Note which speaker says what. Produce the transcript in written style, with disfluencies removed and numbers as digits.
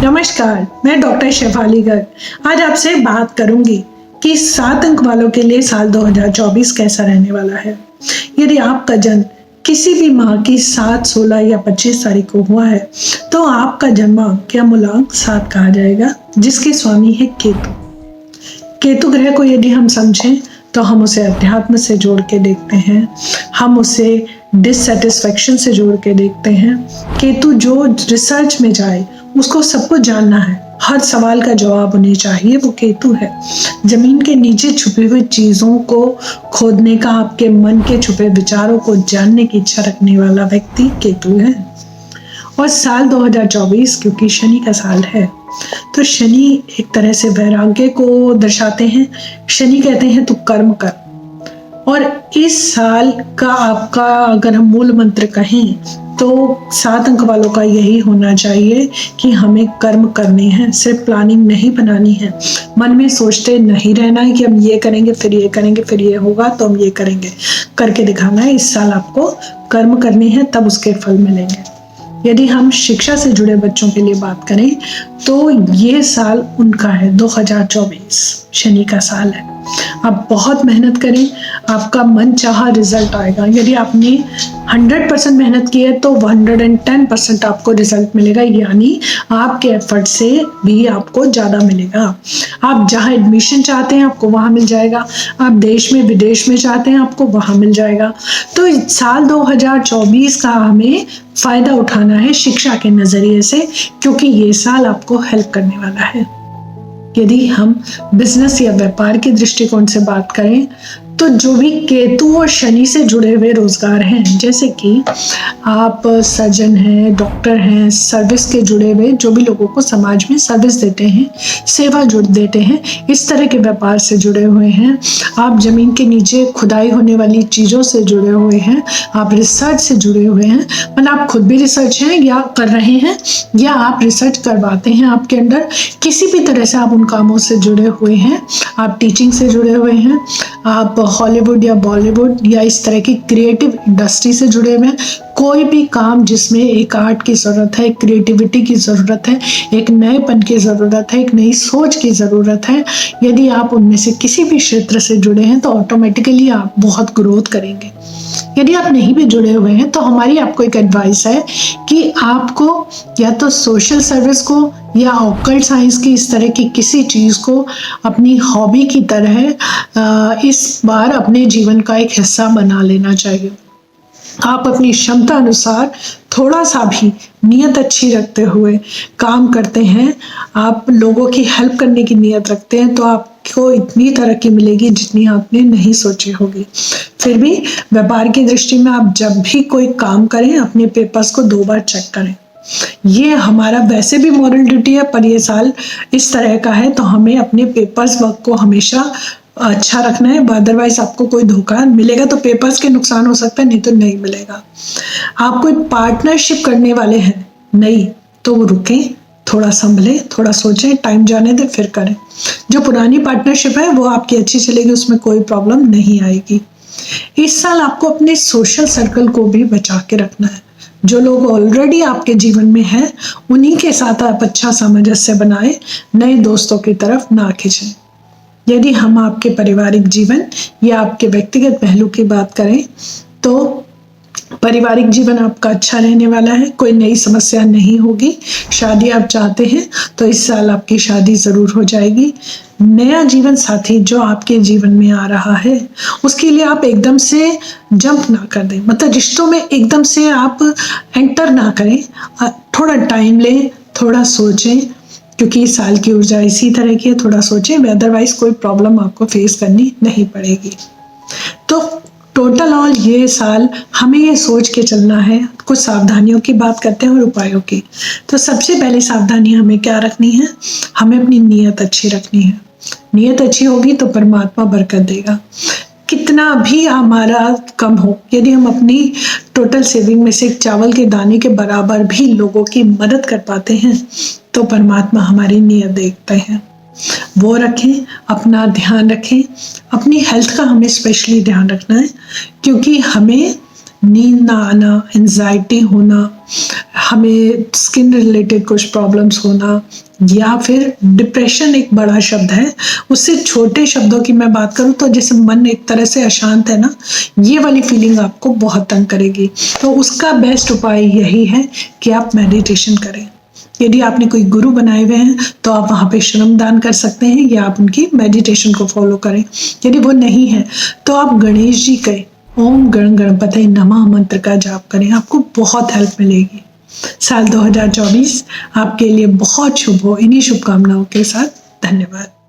Speaker 1: नमस्कार, मैं डॉक्टर शेफाली गर्ग आज आपसे बात करूंगी कि 7 अंक वालों के लिए साल 2024 कैसा रहने वाला है। यदि आपका जन्म किसी भी माह की 7, 16 या 25 तारीख को हुआ है तो आपका जन्मांक या मूलांक 7 कहा जाएगा, जिसके स्वामी है केतु। केतु ग्रह को यदि हम समझें तो हम उसे अध्यात्म से जोड़ के देखते हैं, हम उसे डिससेटिस्फैक्शन से जोड़ के देखते हैं। केतु जो रिसर्च में जाए उसको सब कुछ जानना है, हर सवाल का जवाब उन्हें चाहिए, वो केतु है। जमीन के नीचे छुपी हुई चीजों को खोदने का, आपके मन के छुपे विचारों को जानने की इच्छा रखने वाला व्यक्ति केतु है। और साल 2024 क्योंकि शनि का साल है तो शनि एक तरह से वैराग्य को दर्शाते हैं। शनि कहते हैं तू कर्म कर। और इस साल का आपका अगर हम मूल मंत्र कहें तो 7 अंक वालों का यही होना चाहिए कि हमें कर्म करने हैं, सिर्फ प्लानिंग नहीं बनानी है। मन में सोचते नहीं रहना है कि हम ये करेंगे फिर ये करेंगे फिर ये होगा तो हम ये करेंगे, करके दिखाना है। इस साल आपको कर्म करने हैं, तब उसके फल मिलेंगे। यदि हम शिक्षा से जुड़े बच्चों के लिए बात करें तो ये साल उनका है। 2024 शनि का साल है। आप बहुत मेहनत करें, आपका मन चाहा रिजल्ट आएगा। यदि आपने 100% मेहनत की है तो 110% आपको रिजल्ट मिलेगा, यानी आपके एफर्ट से भी आपको ज़्यादा मिलेगा। आप जहाँ एडमिशन चाहते हैं आपको वहाँ मिल जाएगा, आप देश में विदेश में चाहते हैं आपको वहाँ मिल जाएगा। तो साल 2024 का हमें फ़ायदा उठाना है शिक्षा के नज़रिए से, क्योंकि ये साल आपको हेल्प करने वाला है। यदि हम बिजनेस या व्यापार के दृष्टिकोण से बात करें तो जो भी केतु और शनि से जुड़े हुए रोजगार हैं, जैसे कि आप सर्जन हैं, डॉक्टर हैं, सर्विस के जुड़े हुए जो भी लोगों को समाज में सर्विस देते हैं, सेवा जुड़ देते हैं, इस तरह के व्यापार से जुड़े हुए हैं। आप जमीन के नीचे खुदाई होने वाली चीज़ों से जुड़े हुए हैं, आप रिसर्च से जुड़े हुए हैं, मतलब आप खुद भी रिसर्च हैं या कर रहे हैं या आप रिसर्च करवाते हैं आपके अंदर, किसी भी तरह से आप उन कामों से जुड़े हुए हैं। आप टीचिंग से जुड़े हुए हैं, आप हॉलीवुड या बॉलीवुड या इस तरह की क्रिएटिव इंडस्ट्री से जुड़े हुए हैं। कोई भी काम जिसमें एक आर्ट की ज़रूरत है, एक क्रिएटिविटी की ज़रूरत है, एक नएपन की ज़रूरत है, एक नई सोच की ज़रूरत है, यदि आप उनमें से किसी भी क्षेत्र से जुड़े हैं तो ऑटोमेटिकली आप बहुत ग्रोथ करेंगे। यदि आप नहीं भी जुड़े हुए हैं तो हमारी आपको एक एडवाइस है कि आपको या तो सोशल सर्विस को या ऑकल्ट साइंस की इस तरह की किसी चीज़ को अपनी हॉबी की तरह इस बार अपने जीवन का एक हिस्सा बना लेना चाहिए। आप अपनी क्षमता अनुसार थोड़ा सा भी नियत अच्छी रखते हुए काम करते हैं, आप लोगों की हेल्प करने की नियत रखते हैं तो आपको इतनी तरक्की मिलेगी जितनी आपने नहीं सोची होगी। फिर भी व्यापार की दृष्टि में आप जब भी कोई काम करें अपने पेपर्स को 2 बार चेक करें। ये हमारा वैसे भी मॉरल ड्यूटी है, पर ये साल इस तरह का है तो हमें अपने पेपर्स वर्क को हमेशा अच्छा रखना है। अदरवाइज आपको कोई धोखा मिलेगा तो पेपर्स के नुकसान हो सकता है, नहीं तो नहीं मिलेगा। आप कोई पार्टनरशिप करने वाले हैं नहीं तो वो रुकें, थोड़ा संभलें, थोड़ा सोचें, टाइम जाने दें फिर करें। जो पुरानी पार्टनरशिप है वो आपकी अच्छी चलेगी, उसमें कोई प्रॉब्लम नहीं आएगी। इस साल आपको अपने सोशल सर्कल को भी बचा के रखना है। जो लोग ऑलरेडी आपके जीवन में हैं उन्हीं के साथ आप अच्छा सामंजस्य बनाएं, नए दोस्तों की तरफ ना खींचें। यदि हम आपके पारिवारिक जीवन या आपके व्यक्तिगत पहलू की बात करें तो पारिवारिक जीवन आपका अच्छा रहने वाला है, कोई नई समस्या नहीं होगी। शादी आप चाहते हैं तो इस साल आपकी शादी ज़रूर हो जाएगी। नया जीवन साथी जो आपके जीवन में आ रहा है उसके लिए आप एकदम से जंप ना कर दें, मतलब रिश्तों में एकदम से आप एंटर ना करें, थोड़ा टाइम लें, थोड़ा सोचें, क्योंकि इस साल की ऊर्जा इसी तरह की है। थोड़ा सोचें, अदरवाइज कोई प्रॉब्लम आपको फेस करनी नहीं पड़ेगी। तो टोटल ऑल ये साल हमें ये सोच के चलना है। कुछ सावधानियों की बात करते हैं और उपायों की। तो सबसे पहले सावधानी हमें क्या रखनी है, हमें अपनी नीयत अच्छी रखनी है। नीयत अच्छी होगी तो परमात्मा बरकत देगा। कितना भी हमारा कम हो, यदि हम अपनी टोटल सेविंग में से एक चावल के दाने के बराबर भी लोगों की मदद कर पाते हैं तो परमात्मा हमारी नीयत देखते हैं। वो रखें, अपना ध्यान रखें। अपनी हेल्थ का हमें स्पेशली ध्यान रखना है, क्योंकि हमें नींद ना आना, एंजाइटी होना, हमें स्किन रिलेटेड कुछ प्रॉब्लम्स होना, या फिर डिप्रेशन एक बड़ा शब्द है, उससे छोटे शब्दों की मैं बात करूं तो जैसे मन एक तरह से अशांत है ना, ये वाली फीलिंग आपको बहुत तंग करेगी। तो उसका बेस्ट उपाय यही है कि आप मेडिटेशन करें। यदि आपने कोई गुरु बनाए हुए हैं तो आप वहां पे श्रमदान कर सकते हैं या आप उनकी मेडिटेशन को फॉलो करें। यदि वो नहीं है तो आप गणेश जी के ओम गण गणपते नमः मंत्र का जाप करें, आपको बहुत हेल्प मिलेगी। साल 2024 आपके लिए बहुत शुभ हो। इन्हीं शुभकामनाओं के साथ धन्यवाद।